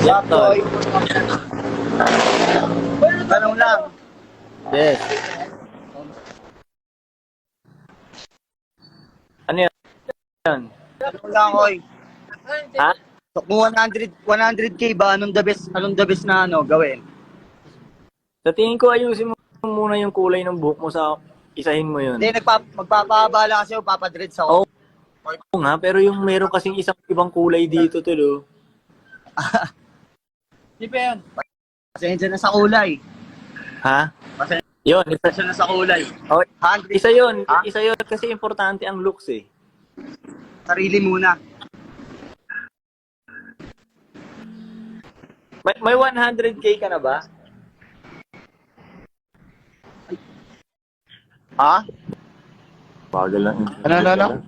Yeah, boy. Tanong lang. Yes. Ano yan? Tanong lang, oy. Ha? So, kung 100K ba, anong the best na gawin? Sa tingin ko, ayusin mo muna yung kulay ng buhok mo sa isahin mo yun. Hindi, magpapahaba lang kasi ako, papadreads ako. Oo nga, pero yung meron kasing isang ibang kulay dito, tulo. Di pa yan. Pasensya na sa kulay. Ha? Pasensya Yun, isa, na sa kulay. oh, 100, isa yun. Ha? Isa yun kasi importante ang looks eh. sarili muna. May 100K ka na ba? Ha? Bagal lang. Ano?